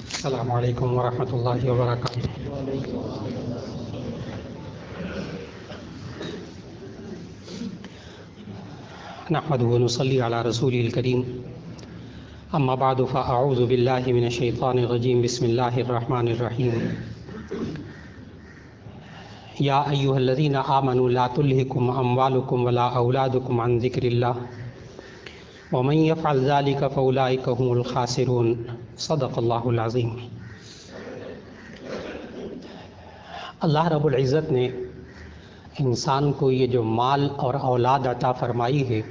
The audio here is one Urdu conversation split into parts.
السلام علیکم ورحمۃ اللہ وبرکاتہ۔ نحمده ونصلي على رسوله الكريم، اما بعد فاعوذ باللہ من الشیطان الرجیم، بسم اللہ الرحمن الرحیم۔ یا ایھا الذین آمنوا لا تلہکم اموالکم ولا اولادکم عن ذکر اللہ ومن یفعل ذلک فاولئک هم الخاسرون، صدق اللہ العظیم۔ اللہ رب العزت نے انسان کو یہ جو مال اور اولاد عطا فرمائی ہے،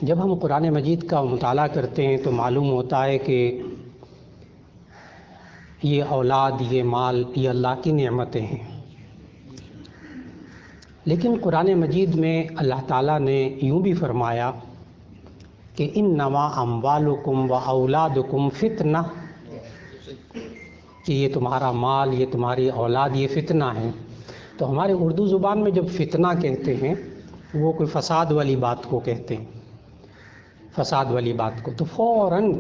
جب ہم قرآن مجید کا مطالعہ کرتے ہیں تو معلوم ہوتا ہے کہ یہ اولاد، یہ مال، یہ اللہ کی نعمتیں ہیں۔ لیکن قرآن مجید میں اللہ تعالیٰ نے یوں بھی فرمایا کہ انما اموالکم و اولادکم فتنہ، کہ یہ تمہارا مال، یہ تمہاری اولاد، یہ فتنہ ہے۔ تو ہمارے اردو زبان میں جب فتنہ کہتے ہیں وہ کوئی فساد والی بات کو کہتے ہیں، فساد والی بات کو، تو فوراً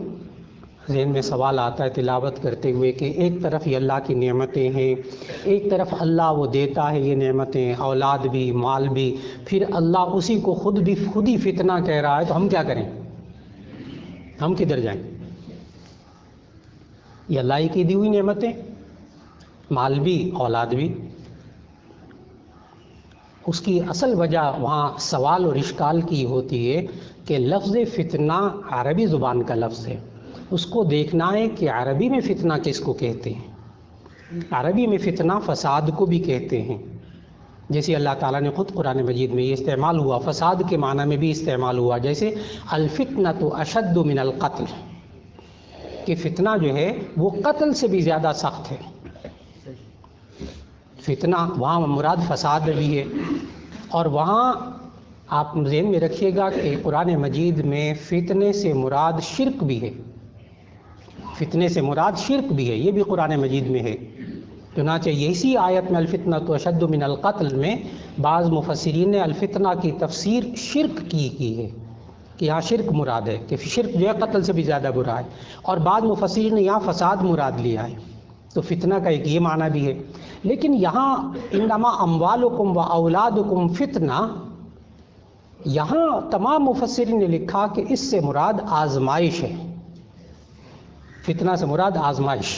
ذہن میں سوال آتا ہے تلاوت کرتے ہوئے کہ ایک طرف یہ اللہ کی نعمتیں ہیں، ایک طرف اللہ وہ دیتا ہے یہ نعمتیں، اولاد بھی، مال بھی، پھر اللہ اسی کو خود ہی فتنہ کہہ رہا ہے، تو ہم کیا کریں؟ ہم کدھر جائیں؟ یہ اللہ ہی کی دی ہوئی نعمتیں، مال بھی، اولاد بھی۔ اس کی اصل وجہ وہاں سوال اور اشکال کی ہوتی ہے کہ لفظ فتنہ عربی زبان کا لفظ ہے، اس کو دیکھنا ہے کہ عربی میں فتنہ کس کو کہتے ہیں۔ عربی میں فتنہ فساد کو بھی کہتے ہیں، جیسے اللہ تعالیٰ نے خود قرآن مجید میں یہ استعمال ہوا، فساد کے معنی میں بھی استعمال ہوا، جیسے الفتنۃ اشد من القتل، کہ فتنہ جو ہے وہ قتل سے بھی زیادہ سخت ہے۔ فتنہ وہاں مراد فساد بھی ہے، اور وہاں آپ ذہن میں رکھیے گا کہ قرآن مجید میں فتنے سے مراد شرک بھی ہے، فتنے سے مراد شرک بھی ہے، یہ بھی قرآن مجید میں ہے۔ چنانچہ اسی آیت میں الفتنۃ اشد من القتل میں بعض مفسرین نے الفتنہ کی تفسیر شرک کی ہے، کہ یہاں شرک مراد ہے، کہ شرک جو ہے قتل سے بھی زیادہ برا ہے، اور بعض مفسرین نے یہاں فساد مراد لیا ہے، تو فتنہ کا ایک یہ معنی بھی ہے۔ لیکن یہاں انما اموالکم و اولادکم فتنہ، یہاں تمام مفسرین نے لکھا کہ اس سے مراد آزمائش ہے، فتنہ سے مراد آزمائش۔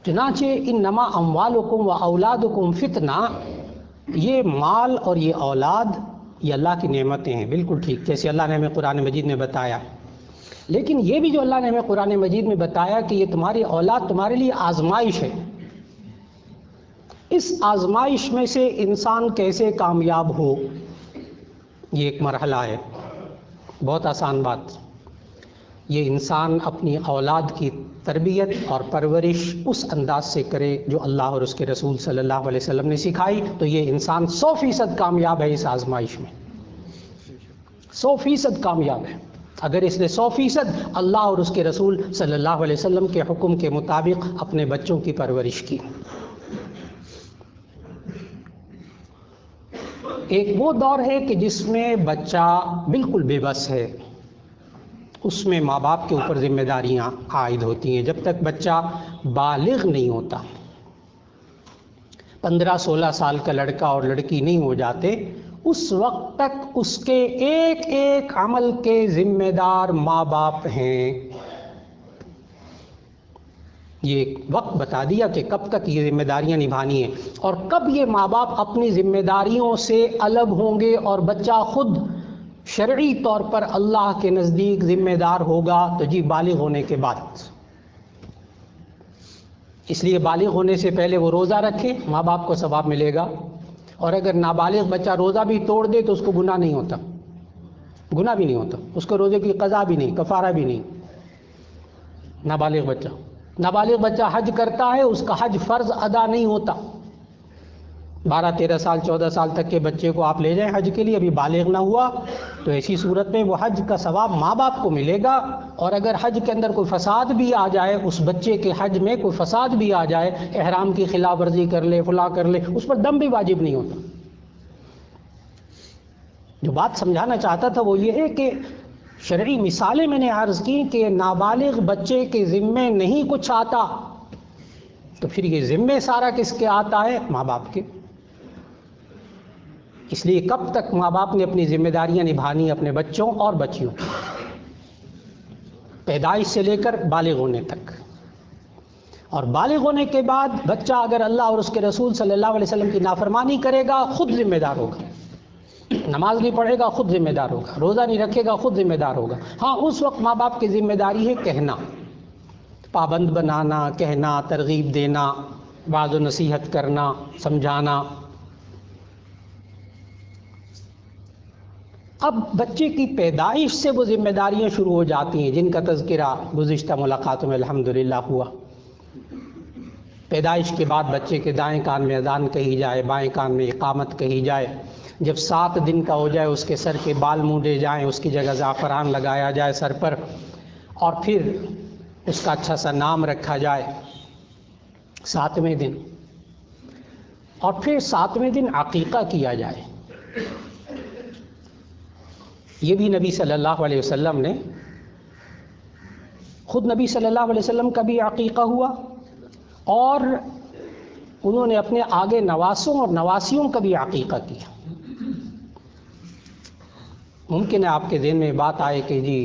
چنانچہ انما اموالکم و اولادکم فتنہ، یہ مال اور یہ اولاد یہ اللہ کی نعمتیں ہیں، بالکل ٹھیک، جیسے اللہ نے ہمیں قرآن مجید میں بتایا۔ لیکن یہ بھی جو اللہ نے ہمیں قرآن مجید میں بتایا کہ یہ تمہاری اولاد تمہارے لیے آزمائش ہے، اس آزمائش میں سے انسان کیسے کامیاب ہو، یہ ایک مرحلہ ہے، بہت آسان بات۔ یہ انسان اپنی اولاد کی تربیت اور پرورش اس انداز سے کرے جو اللہ اور اس کے رسول صلی اللہ علیہ وسلم نے سکھائی، تو یہ انسان 100% کامیاب ہے اس آزمائش میں، 100% کامیاب ہے اگر اس نے 100% اللہ اور اس کے رسول صلی اللہ علیہ وسلم کے حکم کے مطابق اپنے بچوں کی پرورش کی۔ ایک وہ دور ہے کہ جس میں بچہ بالکل بے بس ہے، اس میں ماں باپ کے اوپر ذمہ داریاں عائد ہوتی ہیں، جب تک بچہ بالغ نہیں ہوتا، 15-16 سال کا لڑکا اور لڑکی نہیں ہو جاتے، اس وقت تک اس کے ایک ایک عمل کے ذمہ دار ماں باپ ہیں۔ یہ وقت بتا دیا کہ کب تک یہ ذمہ داریاں نبھانی ہیں، اور کب یہ ماں باپ اپنی ذمہ داریوں سے الگ ہوں گے اور بچہ خود شرعی طور پر اللہ کے نزدیک ذمہ دار ہوگا، تو جی بالغ ہونے کے بعد۔ اس لیے بالغ ہونے سے پہلے وہ روزہ رکھے، ماں باپ کو ثواب ملے گا، اور اگر نابالغ بچہ روزہ بھی توڑ دے تو اس کو گناہ نہیں ہوتا، گناہ بھی نہیں ہوتا، اس کو روزے کی قضا بھی نہیں، کفارہ بھی نہیں۔ نابالغ بچہ حج کرتا ہے، اس کا حج فرض ادا نہیں ہوتا۔ 12-13 سال 14 سال تک کے بچے کو آپ لے جائیں حج کے لیے، ابھی بالغ نہ ہوا، تو ایسی صورت میں وہ حج کا ثواب ماں باپ کو ملے گا، اور اگر حج کے اندر کوئی فساد بھی آ جائے، اس بچے کے حج میں کوئی فساد بھی آ جائے، احرام کی خلاف ورزی کر لے، فلاں کر لے، اس پر دم بھی واجب نہیں ہوتا۔ جو بات سمجھانا چاہتا تھا وہ یہ ہے کہ شرعی مثالیں میں نے عرض کی کہ نابالغ بچے کے ذمے نہیں کچھ آتا تو پھر یہ ذمے سارا کس کے آتا ہے؟ ماں باپ کے۔ اس لیے کب تک ماں باپ نے اپنی ذمہ داریاں نبھانی اپنے بچوں اور بچیوں، پیدائش سے لے کر بالغ ہونے تک، اور بالغ ہونے کے بعد بچہ اگر اللہ اور اس کے رسول صلی اللہ علیہ وسلم کی نافرمانی کرے گا خود ذمہ دار ہوگا، نماز نہیں پڑھے گا خود ذمہ دار ہوگا، روزہ نہیں رکھے گا خود ذمہ دار ہوگا۔ ہاں اس وقت ماں باپ کی ذمہ داری ہے کہنا، پابند بنانا، کہنا، ترغیب دینا، وعظ و نصیحت کرنا، سمجھانا۔ اب بچے کی پیدائش سے وہ ذمہ داریاں شروع ہو جاتی ہیں جن کا تذکرہ گزشتہ ملاقاتوں میں الحمدللہ ہوا۔ پیدائش کے بعد بچے کے دائیں کان میں اذان کہی جائے، بائیں کان میں اقامت کہی جائے، جب 7 دن کا ہو جائے اس کے سر کے بال مونڈے جائیں، اس کی جگہ زعفران لگایا جائے سر پر، اور پھر اس کا اچھا سا نام رکھا جائے 7ویں دن، اور پھر 7ویں دن عقیقہ کیا جائے۔ یہ بھی نبی صلی اللہ علیہ وسلم نے، خود نبی صلی اللہ علیہ وسلم کا بھی عقیقہ ہوا، اور انہوں نے اپنے آگے نواسوں اور نواسیوں کا بھی عقیقہ کیا۔ ممکن ہے آپ کے ذہن میں بات آئے کہ جی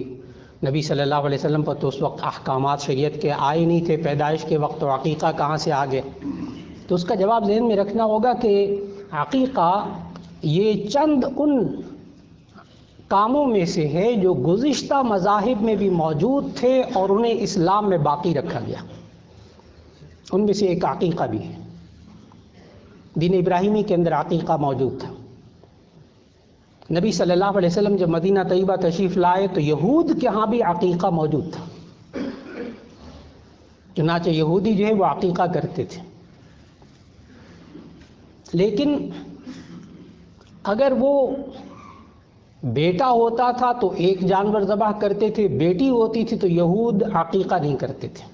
نبی صلی اللہ علیہ وسلم پر تو اس وقت احکامات شریعت کے آئے نہیں تھے، پیدائش کے وقت تو عقیقہ کہاں سے آ گئے؟ تو اس کا جواب ذہن میں رکھنا ہوگا کہ عقیقہ یہ چند ان کاموں میں سے ہے جو گزشتہ مذاہب میں بھی موجود تھے اور انہیں اسلام میں باقی رکھا گیا، ان میں سے ایک عقیقہ بھی ہے۔ دین ابراہیمی کے اندر عقیقہ موجود تھا۔ نبی صلی اللہ علیہ وسلم جب مدینہ طیبہ تشریف لائے تو یہود کے ہاں بھی عقیقہ موجود تھا، چنانچہ یہودی جو ہے وہ عقیقہ کرتے تھے، لیکن اگر وہ بیٹا ہوتا تھا تو ایک جانور ذبح کرتے تھے، بیٹی ہوتی تھی تو یہود عقیقہ نہیں کرتے تھے۔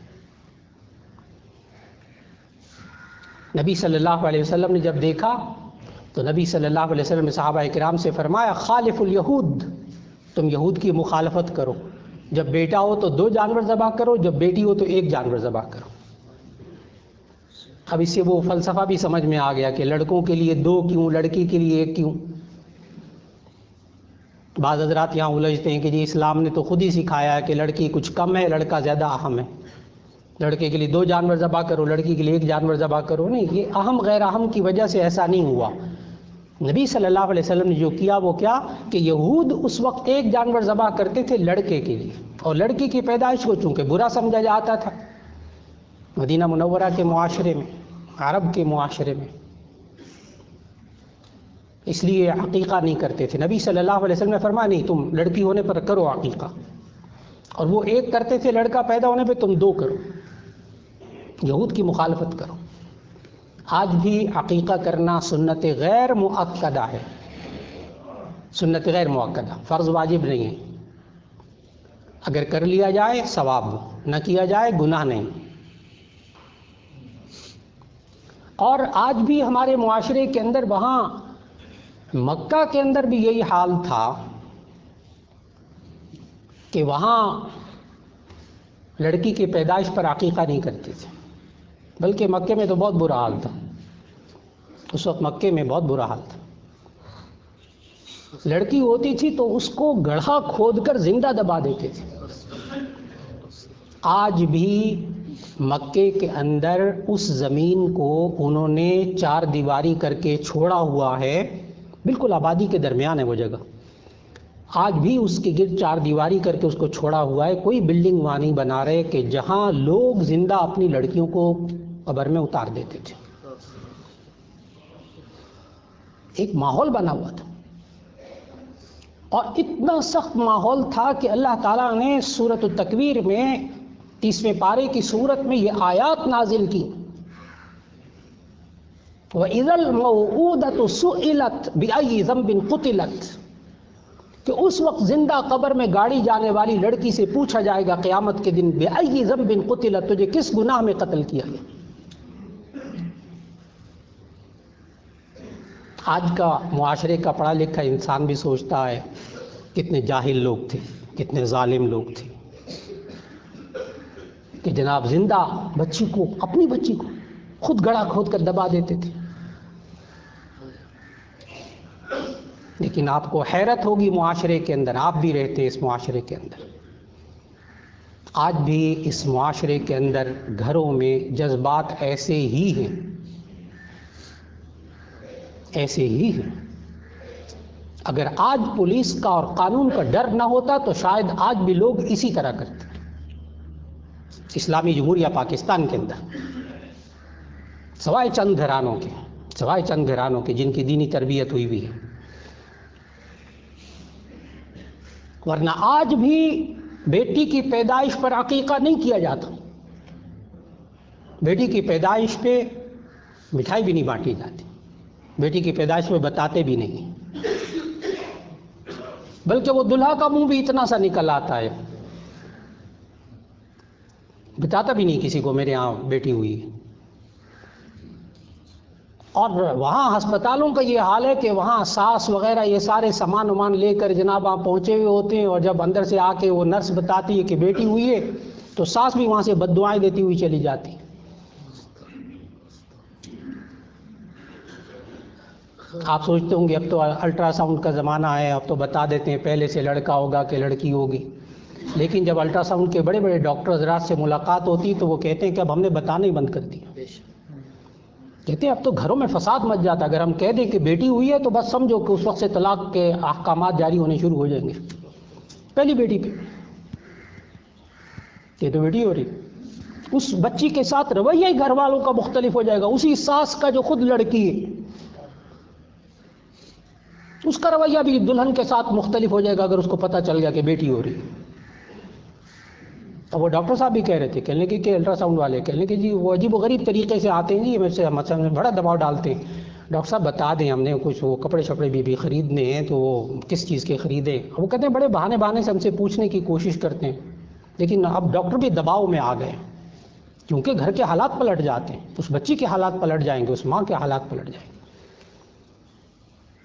نبی صلی اللہ علیہ وسلم نے جب دیکھا تو نبی صلی اللہ علیہ وسلم نے صحابہ کرام سے فرمایا خالف الیہود، تم یہود کی مخالفت کرو، جب بیٹا ہو تو 2 جانور ذبح کرو، جب بیٹی ہو تو 1 جانور ذبح کرو۔ اب اس سے وہ فلسفہ بھی سمجھ میں آ گیا کہ لڑکوں کے لیے 2 کیوں، لڑکی کے لیے 1 کیوں؟ بعض حضرات یہاں الجھتے ہیں کہ جی اسلام نے تو خود ہی سکھایا ہے کہ لڑکی کچھ کم ہے، لڑکا زیادہ اہم ہے، لڑکے کے لیے 2 جانور ذبح کرو، لڑکی کے لیے 1 جانور ذبح کرو۔ نہیں، یہ اہم غیر اہم کی وجہ سے ایسا نہیں ہوا۔ نبی صلی اللہ علیہ وسلم نے جو کیا وہ کیا کہ یہود اس وقت 1 جانور ذبح کرتے تھے لڑکے کے لیے، اور لڑکی کی پیدائش کو چونکہ برا سمجھا جاتا تھا مدینہ منورہ کے معاشرے میں، عرب کے معاشرے میں، اس لیے عقیقہ نہیں کرتے تھے۔ نبی صلی اللہ علیہ وسلم نے فرمایا نہیں، تم لڑکی ہونے پر کرو عقیقہ، اور وہ 1 کرتے تھے، لڑکا پیدا ہونے پہ تم 2 کرو، یہود کی مخالفت کرو۔ آج بھی عقیقہ کرنا سنت غیر مؤکدہ ہے، سنت غیر مؤکدہ، فرض واجب نہیں ہے۔ اگر کر لیا جائے ثواب، نہ کیا جائے گناہ نہیں۔ اور آج بھی ہمارے معاشرے کے اندر، وہاں مکہ کے اندر بھی یہی حال تھا کہ وہاں لڑکی کی پیدائش پر عقیقہ نہیں کرتے تھے، بلکہ مکے میں تو بہت برا حال تھا، اس وقت مکے میں بہت برا حال تھا۔ لڑکی ہوتی تھی تو اس کو گڑھا کھود کر زندہ دبا دیتے تھے۔ آج بھی مکے کے اندر اس زمین کو انہوں نے 4 دیواری کر کے چھوڑا ہوا ہے، بالکل آبادی کے درمیان ہے وہ جگہ، آج بھی اس کے گرد 4 دیواری کر کے اس کو چھوڑا ہوا ہے۔ کوئی بلڈنگ وہاں نہیں بنا رہے کہ جہاں لوگ زندہ اپنی لڑکیوں کو قبر میں اتار دیتے تھے۔ ایک ماحول بنا ہوا تھا، اور اتنا سخت ماحول تھا کہ اللہ تعالیٰ نے سورۃ التکویر میں 30ویں پارے کی سورت میں یہ آیات نازل کی، وَإِذَا الْمَوْءُودَةُ سُئِلَتْ بِأَيِّ ذَنبٍ قُتِلَتْ، کہ اس وقت زندہ قبر میں گاڑی جانے والی لڑکی سے پوچھا جائے گا قیامت کے دن بِأَيِّ ذَنبٍ قُتِلَتْ، تجھے کس گناہ میں قتل کیا گیا؟ آج کا معاشرے کا پڑھا لکھا انسان بھی سوچتا ہے کتنے جاہل لوگ تھے، کتنے ظالم لوگ تھے کہ جناب زندہ بچی کو، اپنی بچی کو خود گڑھا کھود کر دبا دیتے تھے۔ لیکن آپ کو حیرت ہوگی معاشرے کے اندر، آپ بھی رہتے ہیں اس معاشرے کے اندر، آج بھی اس معاشرے کے اندر گھروں میں جذبات ایسے ہی ہیں، ایسے ہی ہیں۔ اگر آج پولیس کا اور قانون کا ڈر نہ ہوتا تو شاید آج بھی لوگ اسی طرح کرتے۔ اسلامی جمہوریہ پاکستان کے اندر سوائے چند گھرانوں کے جن کی دینی تربیت ہوئی ہوئی ہے، ورنہ آج بھی بیٹی کی پیدائش پر عقیقہ نہیں کیا جاتا، بیٹی کی پیدائش پہ مٹھائی بھی نہیں بانٹی جاتی، بیٹی کی پیدائش پہ بتاتے بھی نہیں، بلکہ وہ دلہا کا منہ بھی اتنا سا نکل آتا ہے، بتاتا بھی نہیں کسی کو میرے یہاں بیٹی ہوئی ہے۔ اور وہاں ہسپتالوں کا یہ حال ہے کہ وہاں ساس وغیرہ یہ سارے سامان وامان لے کر جناب وہاں پہنچے ہوئے ہوتے ہیں، اور جب اندر سے آ کے وہ نرس بتاتی ہے کہ بیٹی ہوئی ہے تو ساس بھی وہاں سے بد دعائیں دیتی ہوئی چلی جاتی۔ آپ سوچتے ہوں گے اب تو الٹرا ساؤنڈ کا زمانہ ہے، اب تو بتا دیتے ہیں پہلے سے لڑکا ہوگا کہ لڑکی ہوگی، لیکن جب الٹرا ساؤنڈ کے بڑے بڑے ڈاکٹر حضرات سے ملاقات ہوتی تو وہ کہتے ہیں کہ اب ہم نے بتانا ہی بند کر دیا، کہتے ہیں اب تو گھروں میں فساد مچ جاتا، اگر ہم کہہ دیں کہ بیٹی ہوئی ہے تو بس سمجھو کہ اس وقت سے طلاق کے احکامات جاری ہونے شروع ہو جائیں گے، پہلی بیٹی پہ یہ تو بیٹی ہو رہی، اس بچی کے ساتھ رویہ ہی گھر والوں کا مختلف ہو جائے گا، اسی ساس کا جو خود لڑکی ہے اس کا رویہ بھی دلہن کے ساتھ مختلف ہو جائے گا اگر اس کو پتہ چل گیا کہ بیٹی ہو رہی۔ اب وہ ڈاکٹر صاحب بھی کہہ رہے تھے، کہنے کہ الٹرا ساؤنڈ والے کہنے کہ جی وہ عجیب و غریب طریقے سے آتے ہیں جی، مثلا بڑا دباؤ ڈالتے ہیں، ڈاکٹر صاحب بتا دیں ہم نے کچھ وہ کپڑے شپڑے بھی خریدنے ہیں تو وہ کس چیز کے خریدیں، وہ کہتے ہیں بڑے بہانے سے ہم سے پوچھنے کی کوشش کرتے ہیں، لیکن اب ڈاکٹر بھی دباؤ میں آ گئے کیونکہ گھر کے حالات پلٹ جاتے ہیں، اس بچی کے حالات پلٹ جائیں گے، اس ماں کے حالات پلٹ جائیں گے۔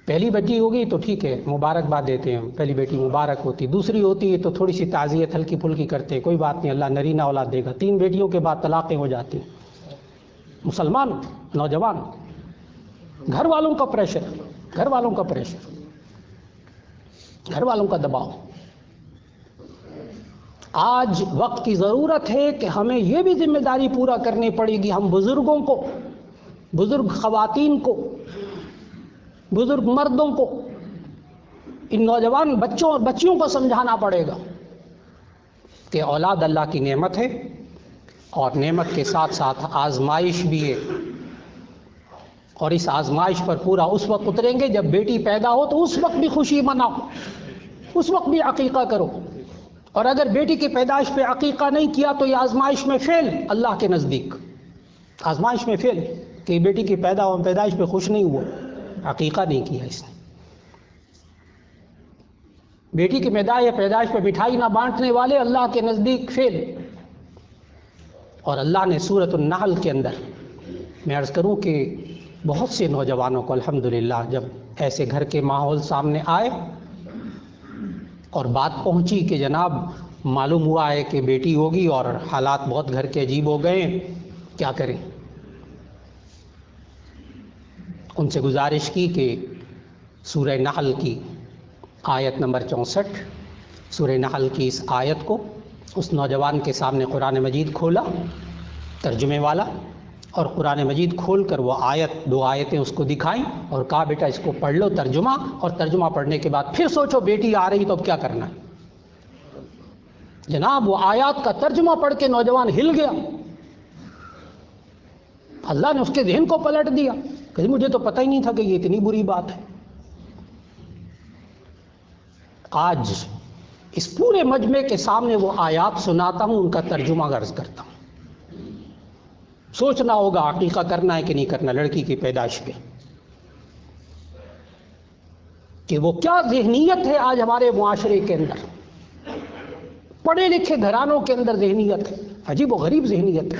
پہلی بیٹی ہوگی تو ٹھیک ہے مبارکباد دیتے ہیں، پہلی بیٹی مبارک ہوتی، دوسری ہوتی ہے تو تھوڑی سی تعزیت ہلکی پھلکی کرتے ہیں، کوئی بات نہیں اللہ نرینہ اولاد دے گا، 3 بیٹیوں کے بعد طلاقیں ہو جاتی ہیں۔ مسلمان نوجوان گھر والوں کا پریشر، گھر والوں کا دباؤ، آج وقت کی ضرورت ہے کہ ہمیں یہ بھی ذمہ داری پورا کرنی پڑے گی، ہم بزرگوں کو، بزرگ خواتین کو، بزرگ مردوں کو، ان نوجوان بچوں اور بچیوں کو سمجھانا پڑے گا کہ اولاد اللہ کی نعمت ہے، اور نعمت کے ساتھ ساتھ آزمائش بھی ہے، اور اس آزمائش پر پورا اس وقت اتریں گے جب بیٹی پیدا ہو تو اس وقت بھی خوشی مناؤ، اس وقت بھی عقیقہ کرو، اور اگر بیٹی کی پیدائش پہ عقیقہ نہیں کیا تو یہ آزمائش میں فیل، اللہ کے نزدیک آزمائش میں فیل کہ بیٹی کی پیدائش پہ خوش نہیں ہوا، عقیقہ نہیں کیا اس نے۔ بیٹی کی پیدائش پہ مٹھائی نہ بانٹنے والے اللہ کے نزدیک فیل۔ اور اللہ نے سورۃ النحل کے اندر میں عرض کروں کہ بہت سے نوجوانوں کو الحمدللہ جب ایسے گھر کے ماحول سامنے آئے اور بات پہنچی کہ جناب معلوم ہوا ہے کہ بیٹی ہوگی اور حالات بہت گھر کے عجیب ہو گئے، کیا کریں، ان سے گزارش کی کہ سورہ نحل کی آیت نمبر 64، سورہ نحل کی اس آیت کو اس نوجوان کے سامنے قرآن مجید کھولا ترجمے والا، اور قرآن مجید کھول کر وہ دو آیتیں اس کو دکھائیں اور کہا بیٹا اس کو پڑھ لو ترجمہ، اور ترجمہ پڑھنے کے بعد پھر سوچو بیٹی آ رہی تو اب کیا کرنا ہے۔ جناب وہ آیات کا ترجمہ پڑھ کے نوجوان ہل گیا، اللہ نے اس کے ذہن کو پلٹ دیا کہ مجھے تو پتہ ہی نہیں تھا کہ یہ اتنی بری بات ہے۔ آج اس پورے مجمع کے سامنے وہ آیات سناتا ہوں، ان کا ترجمہ غرض کرتا ہوں، سوچنا ہوگا عقیقہ کرنا ہے کہ نہیں کرنا لڑکی کی پیدائش پہ، کہ وہ کیا ذہنیت ہے آج ہمارے معاشرے کے اندر، پڑھے لکھے گھرانوں کے اندر ذہنیت ہے، عجیب و غریب ذہنیت ہے۔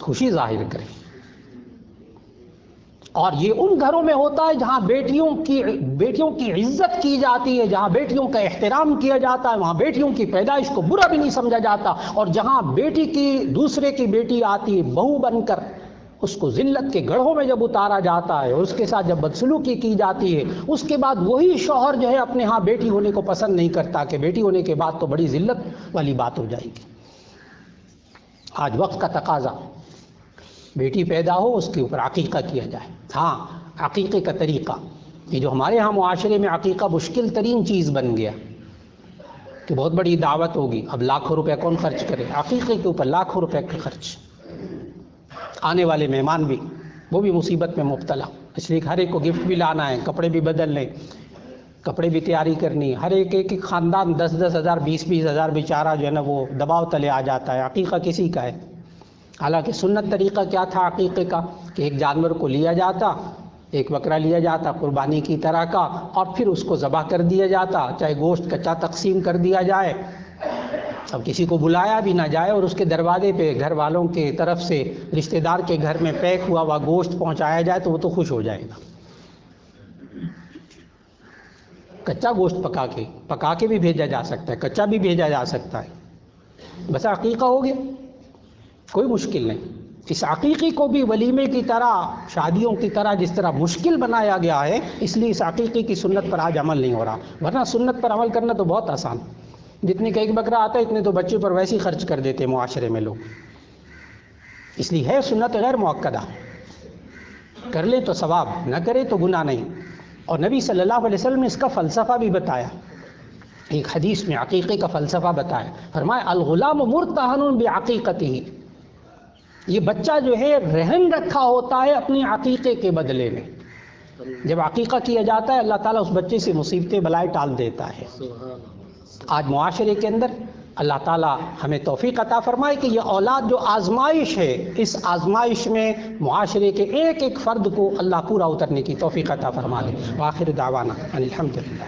خوشی ظاہر کریں. اور یہ ان گھروں میں ہوتا ہے جہاں بیٹیوں کی عزت کی جاتی ہے، جہاں بیٹیوں کا احترام کیا جاتا ہے، وہاں بیٹیوں کی پیدائش کو برا بھی نہیں سمجھا جاتا. اور جہاں بیٹی کی دوسرے کی بیٹی آتی ہے بہو بن کر، اس کو ذلت کے گڑھوں میں جب اتارا جاتا ہے اور اس کے ساتھ جب بدسلوکی کی جاتی ہے، اس کے بعد وہی شوہر جو ہے اپنے ہاں بیٹی ہونے کو پسند نہیں کرتا کہ بیٹی ہونے کے بعد تو بڑی ذلت والی بات ہو جائے گی. آج وقت کا تقاضا، بیٹی پیدا ہو اس کے اوپر عقیقہ کیا جائے. ہاں، عقیقے کا طریقہ، یہ جو ہمارے ہاں معاشرے میں عقیقہ مشکل ترین چیز بن گیا کہ بہت بڑی دعوت ہوگی، اب لاکھوں روپے کون خرچ کرے؟ عقیقے کے اوپر لاکھوں روپے کا خرچ. آنے والے مہمان بھی، وہ بھی مصیبت میں مبتلا، اس لیے ہر ایک کو گفٹ بھی لانا ہے، کپڑے بھی بدلنے، کپڑے بھی تیاری کرنی. ہر ایک خاندان 10-10 ہزار 20-20 ہزار بیچارہ جو ہے نا وہ دباؤ تلے آ جاتا ہے. عقیقہ کسی کا ہے؟ حالانکہ سنت طریقہ کیا تھا عقیقے کا کہ ایک جانور کو لیا جاتا، ایک بکرا لیا جاتا قربانی کی طرح کا، اور پھر اس کو ذبح کر دیا جاتا، چاہے گوشت کچا تقسیم کر دیا جائے، اب کسی کو بلایا بھی نہ جائے اور اس کے دروازے پہ گھر والوں کے طرف سے رشتہ دار کے گھر میں پیک ہوا ہوا گوشت پہنچایا جائے تو وہ تو خوش ہو جائے گا. کچا گوشت پکا کے بھی بھیجا جا سکتا ہے، کچا بھی بھیجا جا سکتا ہے. بس عقیقہ ہو گیا، کوئی مشکل نہیں. اس عقیقے کو بھی ولیمے کی طرح، شادیوں کی طرح جس طرح مشکل بنایا گیا ہے، اس لیے اس عقیقے کی سنت پر آج عمل نہیں ہو رہا. ورنہ سنت پر عمل کرنا تو بہت آسان، جتنے کا ایک بکرا آتا ہے اتنے تو بچے پر ویسے ہی خرچ کر دیتے معاشرے میں لوگ. اس لیے ہے سنت غیر مؤکدہ، کر لے تو ثواب، نہ کرے تو گناہ نہیں. اور نبی صلی اللہ علیہ وسلم نے اس کا فلسفہ بھی بتایا. ایک حدیث میں عقیقے کا فلسفہ بتایا، فرمایا الغلام مرتہن بعقیقتہ، یہ بچہ جو ہے رہن رکھا ہوتا ہے اپنے عقیقے کے بدلے میں. جب عقیقہ کیا جاتا ہے اللہ تعالیٰ اس بچے سے مصیبتیں بلائیں ٹال دیتا ہے. آج معاشرے کے اندر اللہ تعالیٰ ہمیں توفیق عطا فرمائے کہ یہ اولاد جو آزمائش ہے، اس آزمائش میں معاشرے کے ایک ایک فرد کو اللہ پورا اترنے کی توفیق عطا فرما دے. وآخر دعوانا ان الحمدللہ.